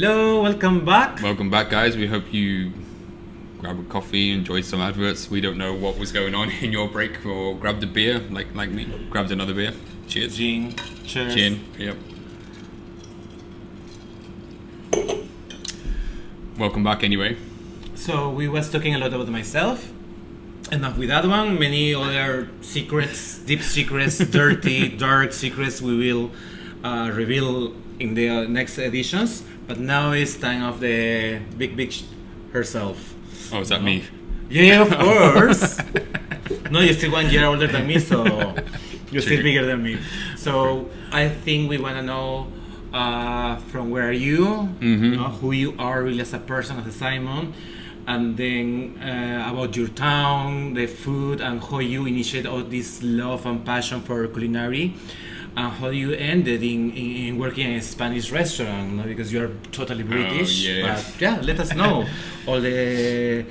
Hello, welcome back. Welcome back, guys. We hope you grab a coffee, enjoyed some adverts. We don't know what was going on in your break, or grabbed a beer, like me. Grabbed another beer. Cheers. Gin. Cheers. Gin. Yep. Welcome back, anyway. So we was talking a lot about myself. Enough with that one. Many other secrets, deep secrets, dirty, dark secrets we will reveal in the next editions. But now it's time of the big bitch herself. Oh, is that me? Yeah, of course. No, you're still 1 year older than me, so you're still bigger than me. So I think we want to know from where are you, who you are really as a person, as a Simon, and then about your town, the food, and how you initiate all this love and passion for culinary, and how you ended in working in a Spanish restaurant, no? Because you're totally British. But yeah, let us know all the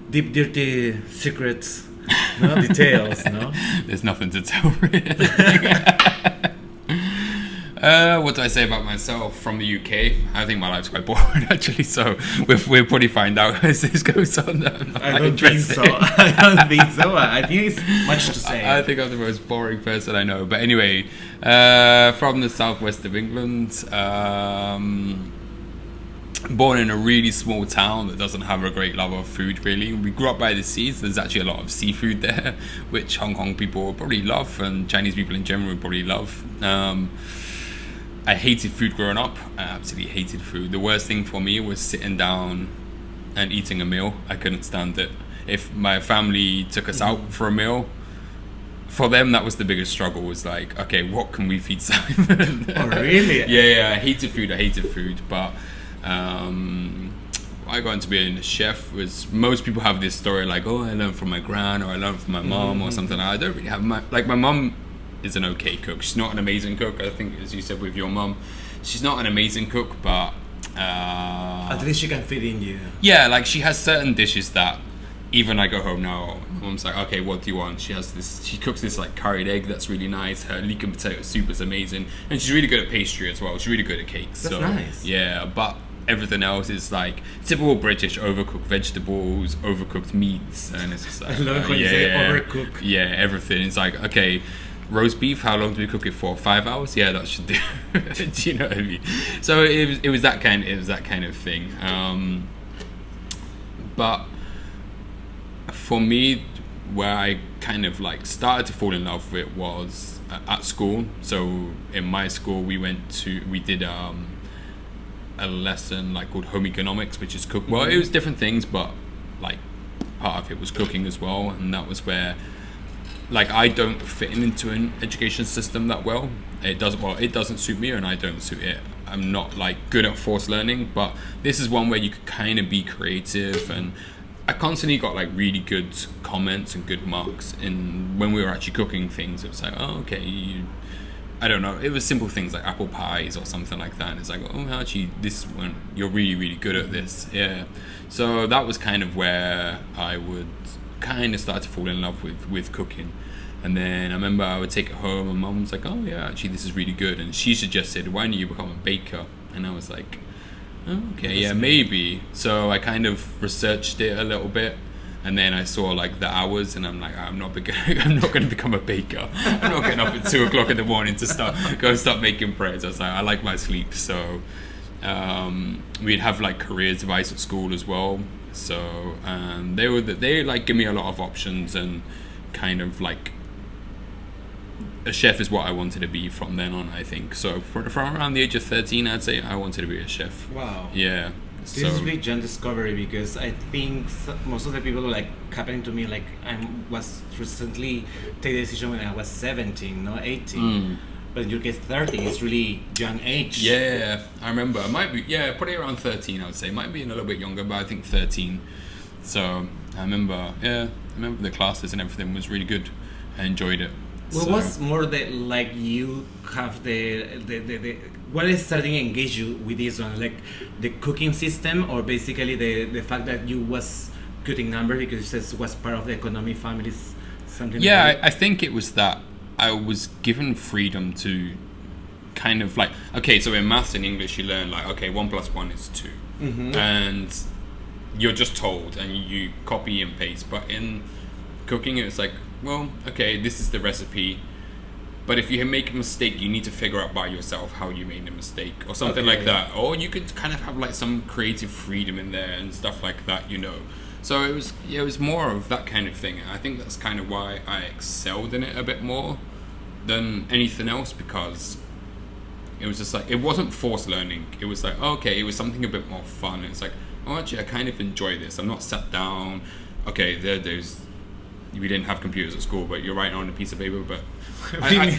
deep, dirty secrets, no? Details. No, there's nothing to tell, really. What do I say about myself from the UK? I think my life's quite boring, actually, so we'll probably find out as this goes on. I don't think so. I think it's much to say. I think I'm the most boring person I know. But anyway, from the southwest of England, born in a really small town that doesn't have a great love of food, really. We grew up by the seas. There's actually a lot of seafood there, which Hong Kong people will probably love, and Chinese people in general will probably love. I hated food growing up. I absolutely hated food. The worst thing for me was sitting down and eating a meal. I couldn't stand it. If my family took us out for a meal, for them that was the biggest struggle. Was like, okay, what can we feed Simon? Oh, really? Yeah. I hated food. But I got into being a chef. Was most people have this story like, oh, I learned from my gran, or I learned from my mom, or something. I don't really have my mom is an okay cook. She's not an amazing cook. I think, as you said with your mum, she's not an amazing cook, but at least she can fit in you. Yeah, like she has certain dishes that even I go home now, my mum's like, okay, what do you want? She cooks this like curried egg that's really nice. Her leek and potato soup is amazing, and she's really good at pastry as well. She's really good at cakes. That's nice. Yeah, but everything else is like typical British: overcooked vegetables, overcooked meats, and it's just like, I love it when you say overcook. Yeah, everything. It's like, okay, roast beef, how long do we cook it for? 5 hours? Yeah, that should do. Do you know what I mean? So it was that kind of thing. But for me, where I kind of like started to fall in love with it was at school. So in my school, we did a lesson like called home economics, which is cook. Well, it was different things, but like part of it was cooking as well, and that was where, like, I don't fit into an education system that well. It doesn't suit me, and I don't suit it. I'm not like good at forced learning, but this is one where you could kind of be creative, and I constantly got like really good comments and good marks. And when we were actually cooking things, it was like, oh, okay, I don't know. It was simple things like apple pies or something like that. And it's like, oh, actually, this one, you're really, really good at this. Yeah. So that was kind of where I would kind of start to fall in love with cooking. And then I remember I would take it home, and mum was like, oh yeah, actually this is really good. And she suggested, why don't you become a baker? And I was like, oh, okay, yeah, maybe. So I kind of researched it a little bit, and then I saw like the hours, and I'm like, I'm not going to become a baker. I'm not getting up at 2 o'clock in the morning to start making bread. I was like, I like my sleep. So we'd have like careers advice at school as well. So they like give me a lot of options, and kind of like a chef is what I wanted to be from then on, I think. So from around the age of 13, I'd say I wanted to be a chef. Wow. Yeah. This is a big young discovery, because I think most of the people like happening to me, like I was recently take the decision when I was 17, no 18. But in your case 30, it's really young age. Yeah, I remember. It might be, probably around 13, I would say. Might be a little bit younger, but I think 13. So I remember the classes and everything was really good. I enjoyed it. What was more that like you have the what is starting to engage you with this one, like the cooking system, or basically the fact that you was cutting numbers because you said it was part of the economy families, something? Yeah, like I think it was that I was given freedom to kind of like, okay, so in maths and English you learn like, okay, 1 + 1 is 2, and you're just told and you copy and paste. But in cooking it's like, well, okay, this is the recipe, but if you make a mistake you need to figure out by yourself how you made the mistake or something like that. Or you could kind of have like some creative freedom in there and stuff like that, you know. So it was more of that kind of thing. I think that's kind of why I excelled in it a bit more than anything else, because it was just like, it wasn't forced learning. It was like, okay, it was something a bit more fun. It's like, oh, actually I kind of enjoy this. I'm not sat down, okay, we didn't have computers at school, but you're writing on a piece of paper. But I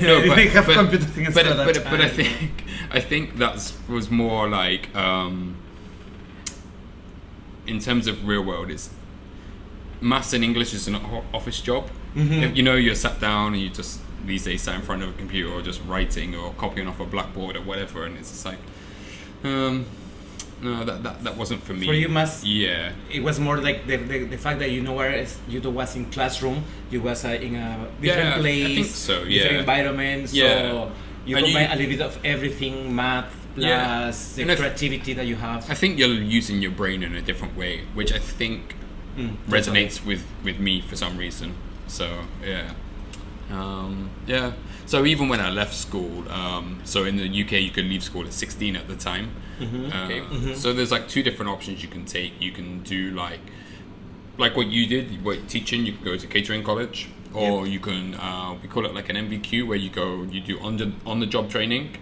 think that was more like, in terms of real world, is maths and English is an office job. If, you know, you're sat down and you just these days sat in front of a computer or just writing or copying off a blackboard or whatever, and it's just like, no, that wasn't for me. For you, maths, yeah, it was more like the fact that you was in classroom, you was in a different place, I think so, different environment, so you combine a little bit of everything, math plus the creativity that you have. I think you're using your brain in a different way, which I think resonates with me for some reason. So so even when I left school, so in the UK you could leave school at 16 at the time. So there's like 2 different options you can take. You can do like what you did, teaching. You can go to catering college, or you can we call it like an MVQ, where you do on the job training.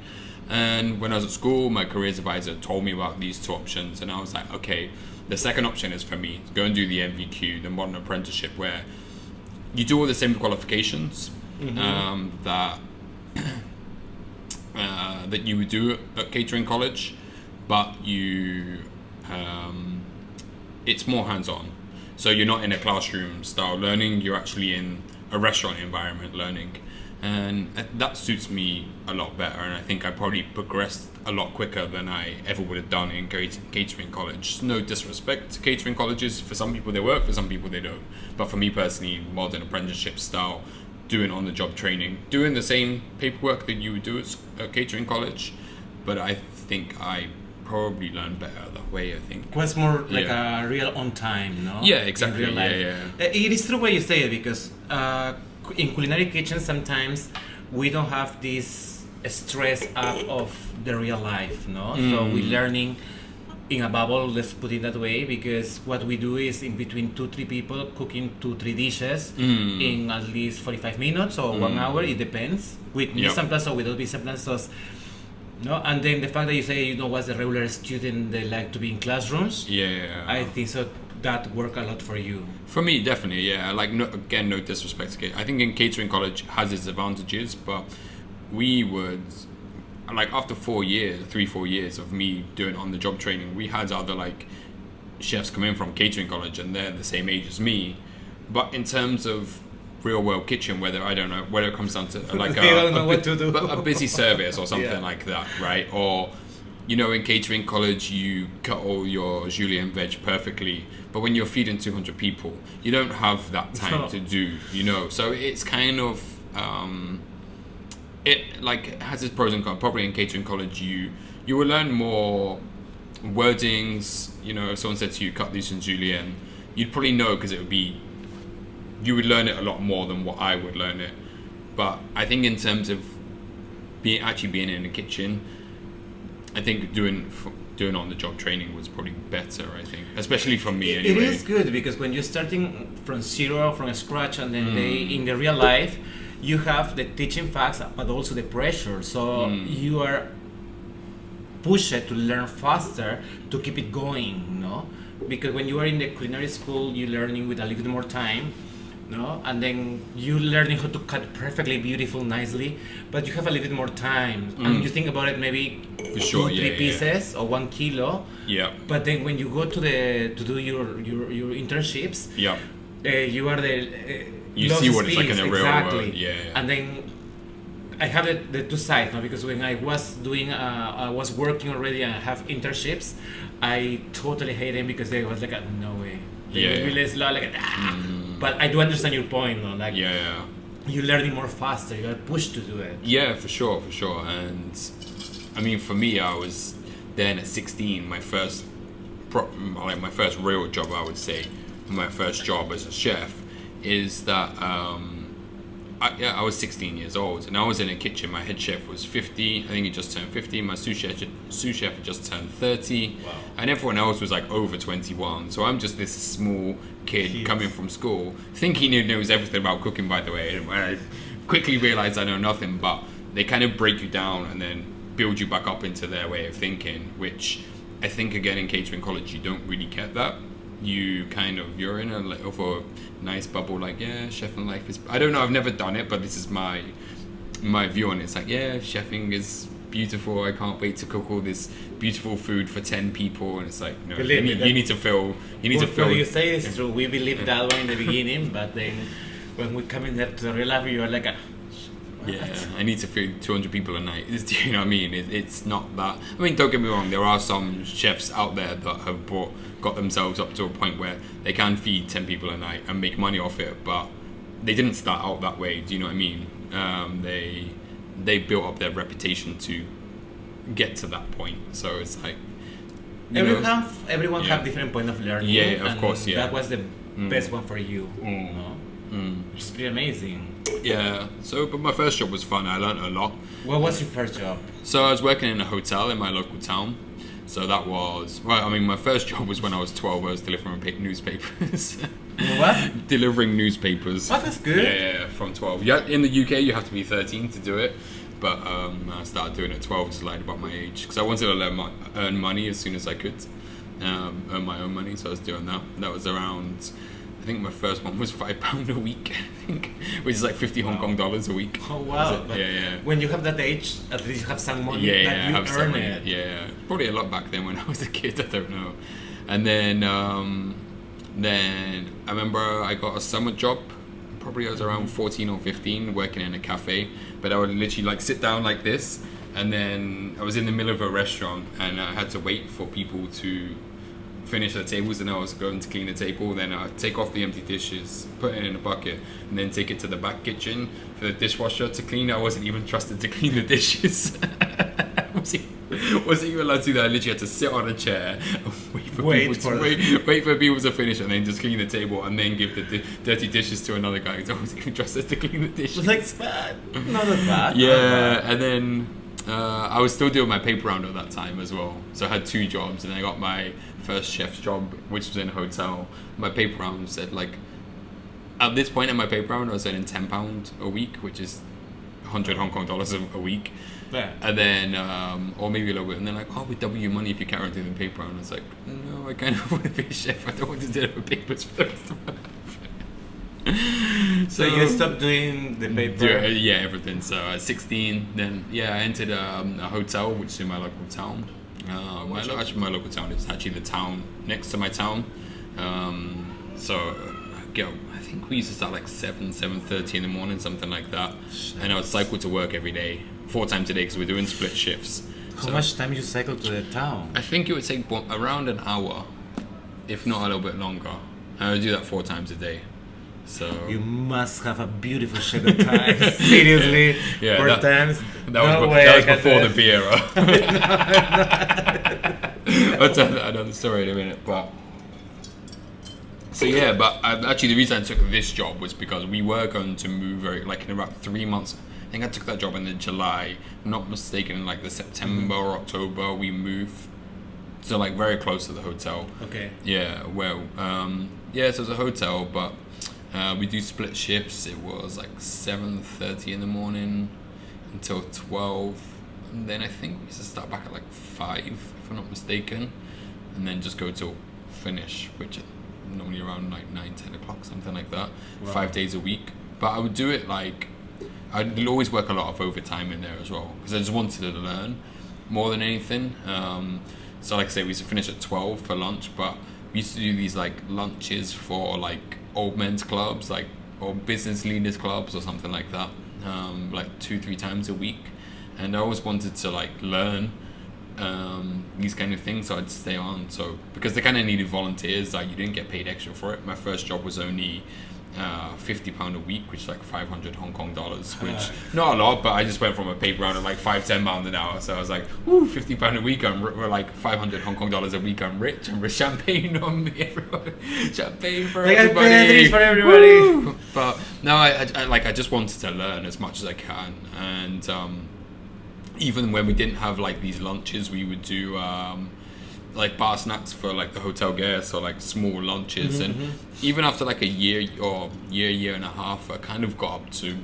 And when I was at school, my careers advisor told me about these 2 options, and I was like, okay, the second option is for me. Go and do the MVQ, the modern apprenticeship, where you do all the same qualifications that you would do at catering college, but it's more hands-on. So you're not in a classroom style learning, you're actually in a restaurant environment learning. And that suits me a lot better, and I think I probably progressed a lot quicker than I ever would have done in catering college. No disrespect to catering colleges, for some people they work, for some people they don't. But for me personally, modern apprenticeship style, doing on-the-job training, doing the same paperwork that you would do at catering college, but I think I probably learned better that way. I think it was more like a real on time, no? Yeah, exactly. In real life. It is true what you say, because in culinary kitchens sometimes we don't have this stress up of the real life, no? So we're learning in a bubble, let's put it that way, because what we do is in between 2-3 people cooking 2-3 dishes in at least 45 minutes or 1 hour, it depends, with mise en place or without mise en place sauce. No, and then the fact that you say you know what's the regular student they like to be in classrooms. I think so that worked a lot for you. For me, definitely, like no disrespect to catering. I think in catering college has its advantages, but we would, like after 3-4 years of me doing on the job training, we had other like chefs come in from catering college and they're the same age as me, but in terms of real world kitchen, whether it comes down to like a busy service or something like that, right? Or you know, in catering college you cut all your julienne veg perfectly, but when you're feeding 200 people you don't have that time to do, you know. So it's kind of it has its pros and cons. Probably in catering college you will learn more wordings, you know. If someone said to you cut this in julienne, you'd probably know, because you would learn it a lot more than what I would learn it. But I think in terms of being in the kitchen, I think doing on the job training was probably better, I think, especially from me anyway. It is good, because when you're starting from zero, from scratch, and then in the real life you have the teaching facts but also the pressure, so you are pushed to learn faster to keep it going, no? Because when you are in the culinary school you're learning with a little bit more time, no? And then you learning how to cut perfectly beautiful, nicely, but you have a little bit more time, and you think about it maybe for sure, 2-3 pieces or 1 kilo. But then when you go to do your internships, you are you see what it's like in the real world. And then I have the 2 sides, no? Because when I was doing I was working already and I have internships, I totally hate them because they was like no way. Really slow, like But I do understand your point, no? Like you're learning more faster, you are pushed to do it. Yeah, for sure. And I mean, for me, I was then at 16, my first real job, I would say, my first job as a chef, is that I was 16 years old, and I was in a kitchen. My head chef was 50. I think he just turned 50. My sous chef had just turned 30. Wow. And everyone else was like over 21. So I'm just this small kid coming from school, thinking he knows everything about cooking, by the way. And I quickly realized I know nothing, but they kind of break you down and then build you back up into their way of thinking, which I think, again, in catering college, you don't really get that. You're in a little of a nice bubble, like, yeah, chefing life is, I don't know, I've never done it, but this is my view on it. It's like, yeah, chefing is beautiful, I can't wait to cook all this beautiful food for 10 people, and it's like, no, you need to feel. What you say is true. We believe that way in the beginning, but then when we come in there to the real life, you are like, yeah, I need to feed 200 people a night. Do you know what I mean? It's not that. I mean, don't get me wrong. There are some chefs out there that have got themselves up to a point where they can feed 10 people a night and make money off it, but they didn't start out that way. Do you know what I mean? They built up their reputation to get to that point. So it's like, everyone have different point of learning. Yeah, of course. Yeah, that was the best one for you. No? It's pretty amazing. Yeah. So, but my first job was fun. I learned a lot. What was your first job? So I was working in a hotel in my local town. So that was, well, I mean, my first job was when I was 12. I was delivering newspapers. What? Delivering newspapers. Oh, that's good. Yeah, from 12. Yeah, in the UK, you have to be 13 to do it. But I started doing it at 12, just lied about my age. Because I wanted to earn money as soon as I could. Earn my own money, so I was doing that. That was around, I think my first one was £5 a week, I think, which is like 50 Hong Kong dollars a week. Oh, wow. Yeah. When you have that age, at least you have some money Yeah, that you have some earn money. it. Yeah, probably a lot back then when I was a kid, I don't know. And then I remember I got a summer job. Probably I was around 14 or 15, working in a cafe. But I would literally like sit down like this, and then I was in the middle of a restaurant, and I had to wait for people to finish their tables, and I was going to clean the table. Then I'd take off the empty dishes, put it in a bucket, and then take it to the back kitchen for the dishwasher to clean. I wasn't even trusted to clean the dishes. wasn't even allowed to do that. I literally had to sit on a chair and wait for people to finish, and then just clean the table, and then give the dirty dishes to another guy because I wasn't even trusted to clean the dishes. It's like bad. Not that bad. Yeah, and then I was still doing my paper round at that time as well. So I had 2 jobs, and I got my first chef's job, which was in a hotel. My paper round said, like, at this point in my paper round, I was earning £10 a week, which is 100 Hong Kong dollars a week. Yeah. And then, or maybe a little bit, and they're like, oh, we double your money if you carry on doing the paper round. I was like, no, I kind of want to be a chef. I don't want to deliver papers for the rest of my life. So you stopped doing the paper? Yeah, everything. So at 16, then, I entered a hotel, which is in my local town. My local town is actually the town next to my town. I think we used to start like 7:30 in the morning, something like that. And I would cycle to work every day, 4 times a day, because we're doing split shifts. How much time you cycle to the town? I think it would take around an hour, if not a little bit longer. And I would do that 4 times a day. So you must have a beautiful shed of time. Seriously, 4 times. That was before the beer. I'll tell that another story in a minute. Actually the reason I took this job was because we were going to move in about 3 months. I think I took that job in July. I'm not mistaken, in like the September or October we moved. So like very close to the hotel. Okay. Yeah. Well. So it was a hotel, but. We do split shifts. It was like 7:30 in the morning until 12, and then I think we used to start back at like 5, if I'm not mistaken, and then just go till finish, which is normally around like 9-10 o'clock, something like that. Wow. 5 days a week. But I would do it like I'd always work a lot of overtime in there as well, because I just wanted to learn more than anything. So like I say, we used to finish at 12 for lunch, but we used to do these like lunches for like old men's clubs, or business leaders clubs or something like that, like 2-3 times a week. And I always wanted to like learn these kind of things, so I'd stay on. So because they kind of needed volunteers, like you didn't get paid extra for it. My first job was only £50 a week, which is like 500 Hong Kong dollars, which not a lot, but I just went from a paper round at like £5-10 an hour, so I was like, ooh, £50 a week, we're like 500 Hong Kong dollars a week, I'm rich, and with champagne on me, everyone, champagne for everybody, for everybody. Woo! But no, I just wanted to learn as much as I can, and even when we didn't have like these lunches, we would do like bar snacks for like the hotel guests, or like small lunches, and even after like a year and a half, I kind of got up to,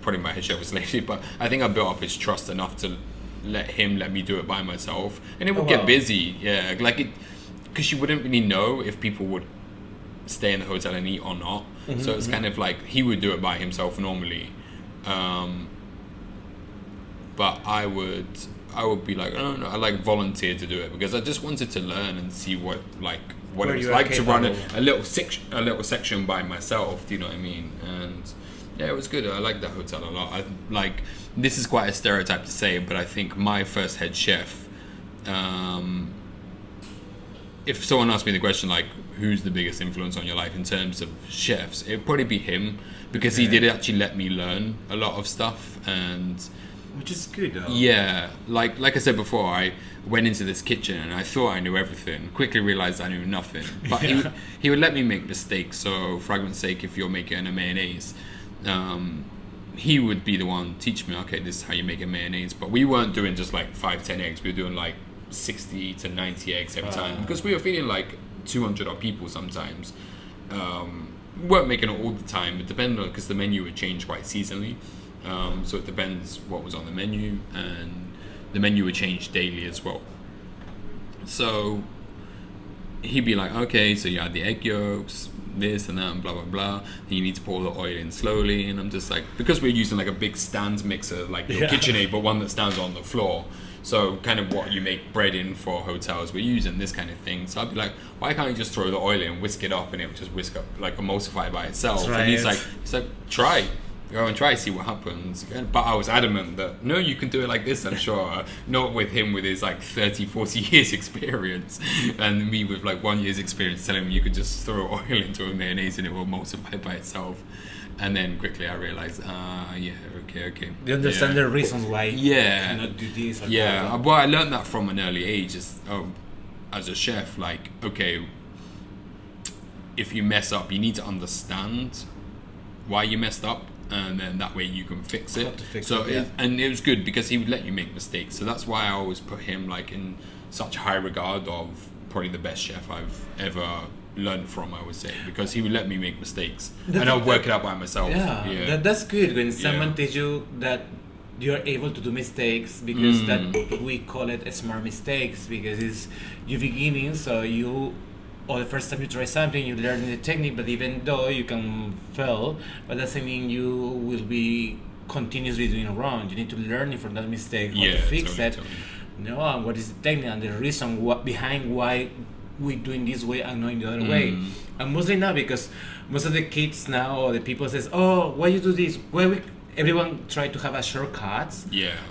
probably my head chef was lazy, but I think I built up his trust enough to let me do it by myself, and it would get busy, like it, because you wouldn't really know if people would stay in the hotel and eat or not, so it's kind of like he would do it by himself normally, but I would be like, oh no, I like volunteered to do it because I just wanted to learn and see what it was like to run a little section by myself. Do you know what I mean? And yeah, it was good. I liked that hotel a lot. This is quite a stereotype to say, but I think my first head chef. If someone asked me the question like, who's the biggest influence on your life in terms of chefs, it'd probably be him, because he did actually let me learn a lot of stuff, and which is good though. Yeah, like I said before, I went into this kitchen and I thought I knew everything. Quickly realized I knew nothing. But he would let me make mistakes. So, for argument's sake, if you're making a mayonnaise, he would be the one teach me. Okay, this is how you make a mayonnaise. But we weren't doing just like 5-10 eggs. We were doing like 60 to 90 eggs every time, because we were feeding like 200 odd people sometimes. We weren't making it all the time. It depended on, because the menu would change quite seasonally. So it depends what was on the menu, and the menu would change daily as well. So he'd be like, okay, so you add the egg yolks, this and that, and blah blah blah. And you need to pour the oil in slowly, and I'm just like, because we're using like a big stand mixer, like your KitchenAid, but one that stands on the floor. So kind of what you make bread in for hotels, we're using this kind of thing. So I'd be like, why can't you just throw the oil in, whisk it up, and it would just whisk up, like emulsify by itself? Right. And he's like, try. Go and try, see what happens. But I was adamant that no, you can do it like this, I'm sure. Not with him with his like 30-40 years experience, and me with like 1 year's experience telling me you could just throw oil into a mayonnaise and it will emulsify by itself. And then quickly I realized, okay. You understand the reasons why you cannot do this. Well, I learned that from an early age as a chef. Like, okay, if you mess up, you need to understand why you messed up, and then that way you can fix it. And it was good because he would let you make mistakes. So that's why I always put him like in such high regard of probably the best chef I've ever learned from, I would say, because he would let me make mistakes and I'll work it out by myself. That's good when someone tells you that you're able to do mistakes, because that we call it smart mistakes, because it's you beginning, so you, or the first time you try something, you learn the technique, but even though you can fail, but doesn't mean you will be continuously doing it wrong. You need to learn from that mistake, how to fix it. No, what is the technique and the reason behind why we're doing this way and not in the other way. And mostly now, because most of the kids now, or the people says, oh, why you do this? Everyone try to have a shortcuts.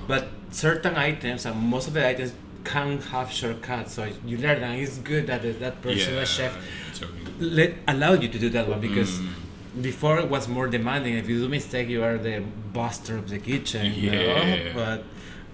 But certain items, and most of the items, can't have shortcuts, so you learn, and it's good that that person, a chef, allowed you to do that one, because before it was more demanding. If you do mistake, you are the master of the kitchen. You know? But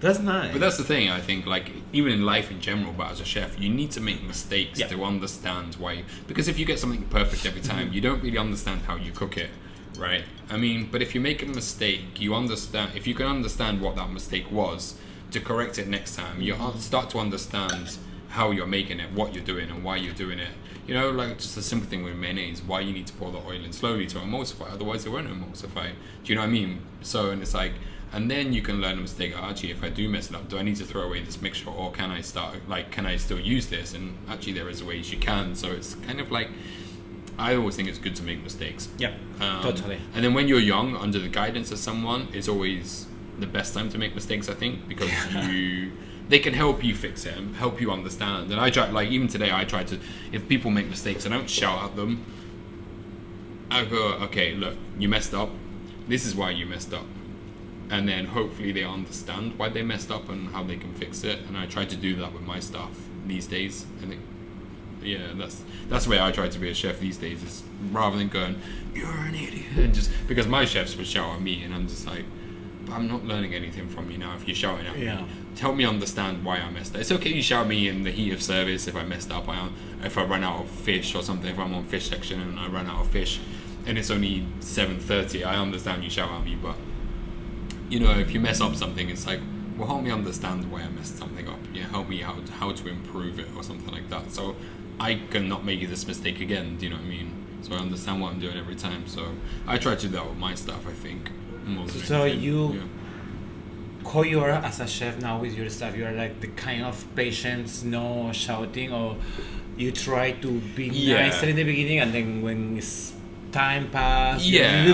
that's nice. But that's the thing, I think, like even in life in general, but as a chef, you need to make mistakes to understand why. Because if you get something perfect every time, you don't really understand how you cook it, right? I mean, but if you make a mistake, you understand. If you can understand what that mistake was, to correct it next time, you start to understand how you're making it, what you're doing, and why you're doing it. You know, like just a simple thing with mayonnaise, why you need to pour the oil in slowly to emulsify, otherwise it won't emulsify. Do you know what I mean? So, and it's like, and then you can learn a mistake. Actually, if I do mess it up, do I need to throw away this mixture, or can I still use this? And actually, there is ways you can. So it's kind of like, I always think it's good to make mistakes. Totally. And then when you're young, under the guidance of someone, it's always the best time to make mistakes, I think, because they can help you fix it and help you understand. And I try, like even today, I try to, if people make mistakes, I don't shout at them. I go, okay, look, you messed up. This is why you messed up. And then hopefully they understand why they messed up and how they can fix it. And I try to do that with my stuff these days. I think yeah, that's the way I try to be a chef these days. Is rather than going, you're an idiot, and just because my chefs would shout at me, and I'm just like, but I'm not learning anything from you now. If you're shouting at me, help me understand why I messed up. It's okay you shout at me in the heat of service if I messed up. If I run out of fish or something. If I'm on fish section and I run out of fish, and it's only 7:30, I understand you shout at me. But you know, if you mess up something, it's like, well, help me understand why I messed something up. Yeah, help me how to improve it or something like that. So I cannot make this mistake again. Do you know what I mean? So I understand what I'm doing every time. So I try to do that with my stuff, I think. So how you are as a chef now with your staff? You are like the kind of patience, no shouting, or you try to be nicer in the beginning, and then when it's time pass,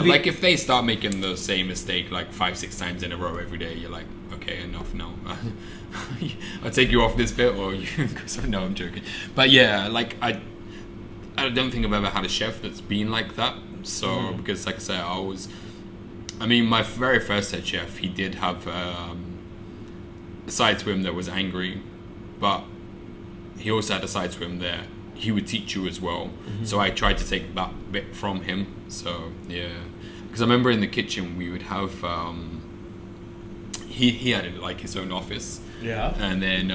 like if they start making the same mistake like 5-6 times in a row every day, you're like, okay, enough now. I'll take you off this bit, or no, I'm joking. But yeah, like I don't think I've ever had a chef that's been like that. So because like I said, my very first head chef, he did have a side to him that was angry, but he also had a side to him that he would teach you as well. So I tried to take that bit from him. So yeah, because I remember in the kitchen we would have he had like his own office. Yeah. And then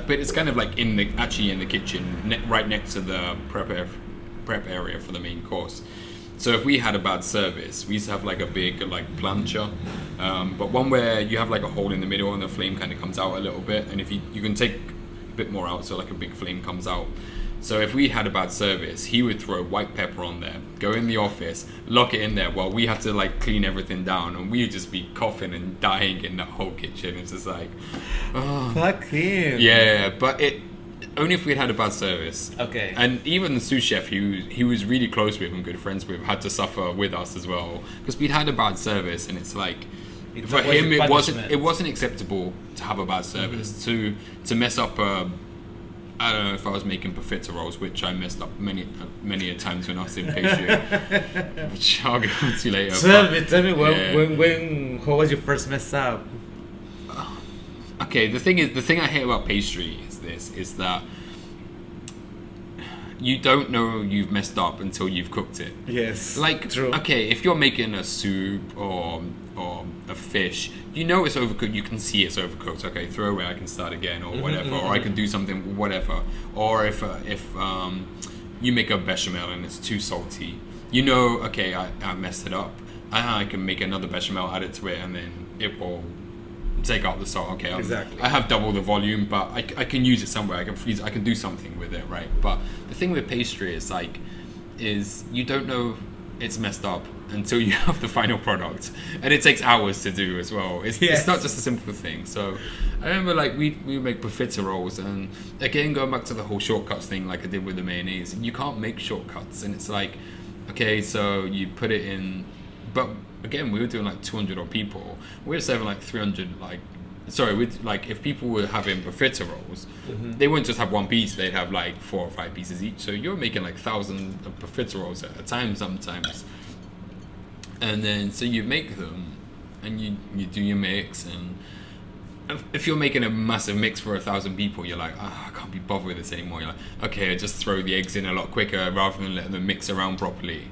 but it's kind of like in the kitchen, right next to the prep area for the main course. So if we had a bad service, we used to have like a big like plancha, but one where you have like a hole in the middle and the flame kind of comes out a little bit, and if you can take a bit more out, so like a big flame comes out. So if we had a bad service, he would throw white pepper on there, go in the office, lock it in there while we had to like clean everything down, and we'd just be coughing and dying in that whole kitchen. It's just like, oh. Fuck him. Yeah, but only if we had a bad service. Okay. And even the sous chef, he was really close with and good friends with, had to suffer with us as well, because we'd had a bad service, and it's like, for him it wasn't acceptable to have a bad service, to mess up I don't know if I was making profiteroles, which I messed up many a times when I was in pastry, which I'll get into later. Tell me when how was your first mess up? Okay, the thing I hate about pastry is that you don't know you've messed up until you've cooked it. Yes. Like, true. Okay, if you're making a soup or a fish, you know it's overcooked, you can see it's overcooked. Okay, throw away, I can start again, or whatever, or I can do something, whatever. Or if you make a bechamel and it's too salty, you know, okay, I messed it up. I can make another bechamel, add it to it, and then it will take out the salt. Okay, exactly. I have double the volume, but I can use it somewhere. I can freeze. I can do something with it, right? But the thing with pastry is you don't know it's messed up until you have the final product, and it takes hours to do as well. It's not just a simple thing. So I remember like we make profiteroles, and again going back to the whole shortcuts thing, like I did with the mayonnaise. You can't make shortcuts, and it's like, okay, so you put it in, but again, we were doing like 200 odd people. We were serving like 300, if people were having profiteroles, they wouldn't just have one piece, they'd have like 4 or 5 pieces each. So you're making like 1,000 of profiteroles at a time sometimes. And then, so you make them, and you do your mix, and if you're making a massive mix for 1,000 people, you're like, I can't be bothered with this anymore. You're like, okay, I just throw the eggs in a lot quicker rather than letting them mix around properly.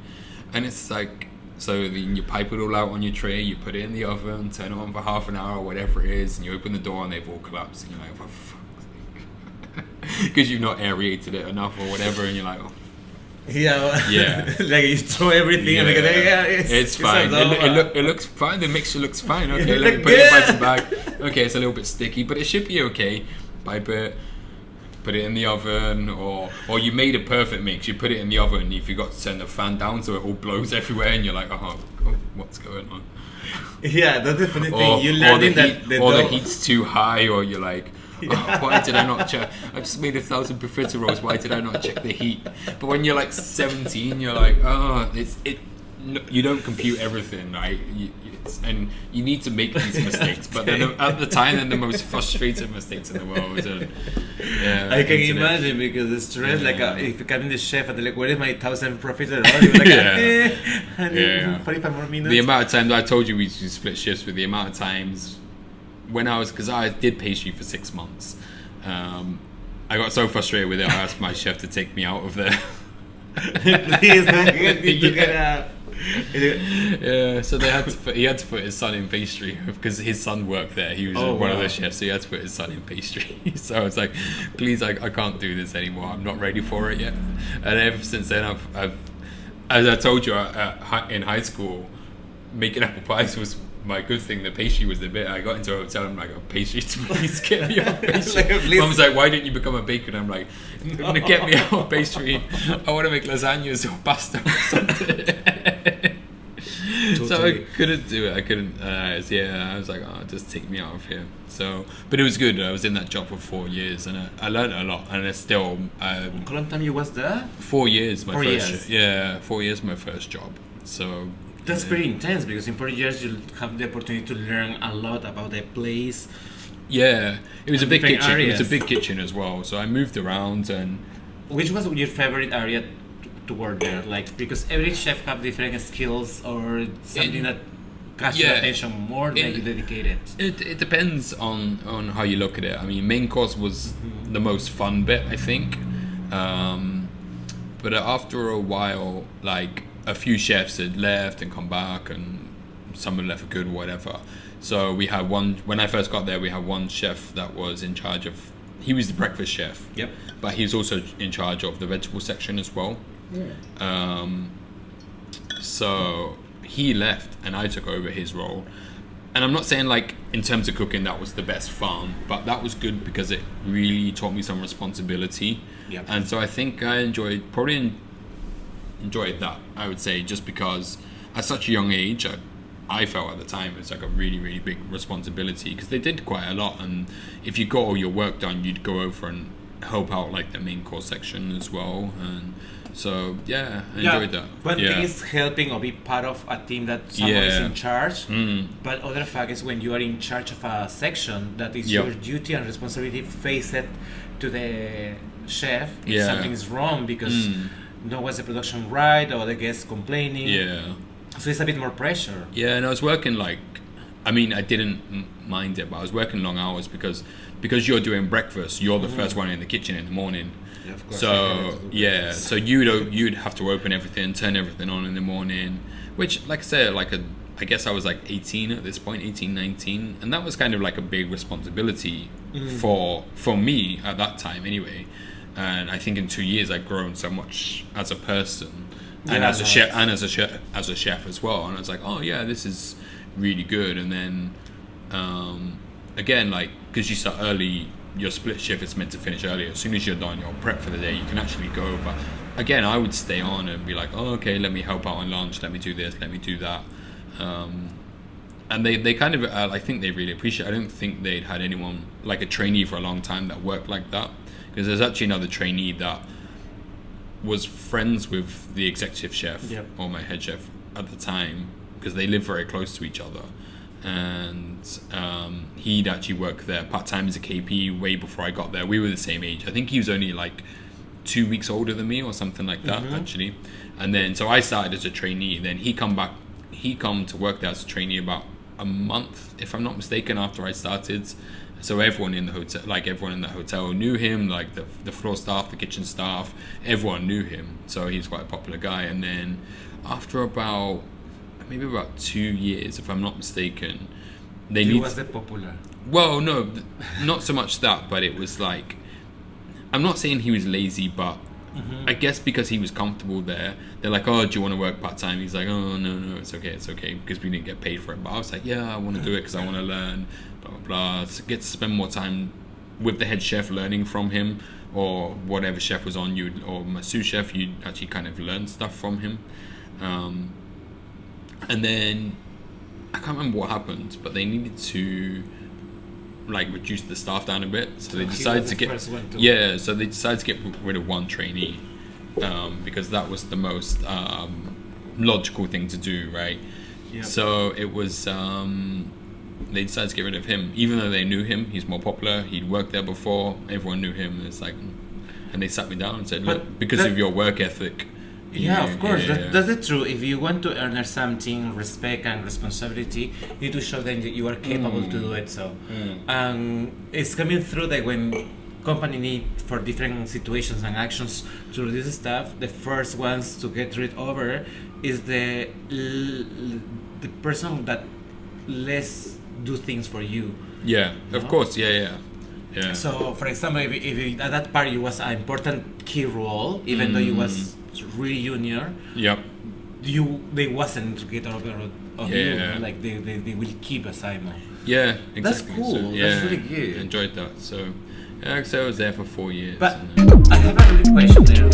And it's like, so then you pipe it all out on your tray, you put it in the oven, turn it on for half an hour or whatever it is, and you open the door and they've all collapsed, and you're like, for fuck's sake. Because you've not aerated it enough or whatever, and you're like, oh. Yeah. Like you throw everything and it's fine. It looks fine. The mixture looks fine. Okay, let me put it back to back. Okay, it's a little bit sticky, but it should be okay. Pipe it, put it in the oven, or you made a perfect mix. You put it in the oven, you forgot to turn the fan down so it all blows everywhere, and you're like, oh, what's going on? Yeah, that's the funny thing. You learn that the heat's too high, or you're like, oh, why did I not check? I've just made 1,000 profiteroles. Why did I not check the heat? But when you're like 17, you're like, oh, you don't compute everything, right? And you need to make these mistakes, but at the time, they're the most frustrating mistakes in the world. And, I can imagine, because the stress, like if you come in the chef and they're like, where is my 1,000 profiteroles? You're like, 45 more minutes. The amount of times I told you we used to split shifts with the amount of times because I did pastry for 6 months. I got so frustrated with it, I asked my chef to take me out of there. Please, I need to get out. Yeah, so he had to put his son in pastry because his son worked there. He was one of the chefs, so he had to put his son in pastry. So I was like, please, I can't do this anymore. I'm not ready for it yet. And ever since then, I've as I told you, in high school, making apple pies was my good thing. The pastry was the bit. I got into a hotel and I'm like, oh, pastry, please get me off pastry. Mum's like, why didn't you become a baker? And I'm like, get me out of pastry. I want to make lasagnas or pasta or something. Totally. So I couldn't do it. I couldn't. I was like, oh, just take me out of here. So, but it was good. I was in that job for 4 years, and I learned a lot. And it's still. How long time you was there? 4 years. My 4 first. years. Yeah, 4 years. My first job. So. That's pretty intense because in 4 years you'll have the opportunity to learn a lot about the place. Yeah, it was a big kitchen. Areas. It was a big kitchen as well. So I moved around and. Which was your favorite area to work there? Like, because every chef have different skills or something that catch your attention more than you dedicate it. It depends on how you look at it. I mean, main course was the most fun bit, I think. But after a while, like a few chefs had left and come back, and some had left for good or whatever. So we had one. When I first got there, we had one chef that was in charge of. He was the breakfast chef. Yep. But he was also in charge of the vegetable section as well. Yeah. So he left and I took over his role. And I'm not saying like in terms of cooking that was the best fun, but that was good because it really taught me some responsibility. Yep. And so I think I enjoyed that, I would say, just because at such a young age, I felt at the time it's like a really, really big responsibility because they did quite a lot. And if you got all your work done, you'd go over and help out like the main course section as well. And so I enjoyed that. One thing is helping or be part of a team that someone is in charge, but other fact is when you are in charge of a section, that is your duty and responsibility face it to the chef if something is wrong because no was the production right or the guests complaining. So it's a bit more pressure. Yeah, and I was working I didn't mind it, but I was working long hours because you're doing breakfast, you're the first one in the kitchen in the morning. Yeah, of course. So you'd have to open everything, turn everything on in the morning, which, like I said, I guess I was like 18 at this point, 18, 19, and that was kind of like a big responsibility for me at that time anyway. And I think in 2 years I'd grown so much as a person and as a chef and as a chef as well. And I was like, oh yeah, this is really good. And then again, like, because you start early, your split shift is meant to finish earlier. As soon as you're done your prep for the day, you can actually go. But again, I would stay on and be like, oh, okay, let me help out on lunch, let me do this, let me do that. And they kind of, I think they really appreciate it. I don't think they'd had anyone, like a trainee for a long time that worked like that. Because there's actually another trainee that was friends with the executive chef or my head chef at the time, because they live very close to each other. And he'd actually worked there part-time as a KP way before I got there. We were the same age. I think he was only like 2 weeks older than me or something like that, actually. And then so I started as a trainee. Then he come to work there as a trainee about a month, if I'm not mistaken, after I started. So everyone in the hotel knew him, like the floor staff, the kitchen staff, everyone knew him. So he's quite a popular guy. And then after maybe about 2 years, if I'm not mistaken, he was the popular. Well, no, not so much that, but it was like, I'm not saying he was lazy, but I guess because he was comfortable there, they're like, oh, do you want to work part-time? He's like, oh, no, it's okay, because we didn't get paid for it. But I was like, yeah, I want to do it because I want to learn, blah, blah, blah. To get to spend more time with the head chef, learning from him, or whatever chef was on you, or my sous chef, you'd actually kind of learn stuff from him. And then I can't remember what happened, but they needed to like reduce the staff down a bit, so they decided to get rid of one trainee, because that was the most logical thing to do, right? Yep. So it was they decided to get rid of him, even though they knew him. He's more popular, he'd worked there before, everyone knew him, and it's like, and they sat me down and said, look, because of your work ethic. Of course, that's the truth. If you want to earn something, respect and responsibility, you need to show them that you are capable to do it. So, it's coming through that when company need for different situations and actions to reduce staff, the first ones to get rid over is the person that less do things for you. Yeah, of course. Yeah. So, for example, if at that part you was an important key role, even though you was really junior, Yep. they wasn't to get over of you. Yeah. Like they will keep Simon. Yeah, exactly. That's cool. So, That's really good. Enjoyed that. So, yeah, so I was there for 4 years. But I have a really question there.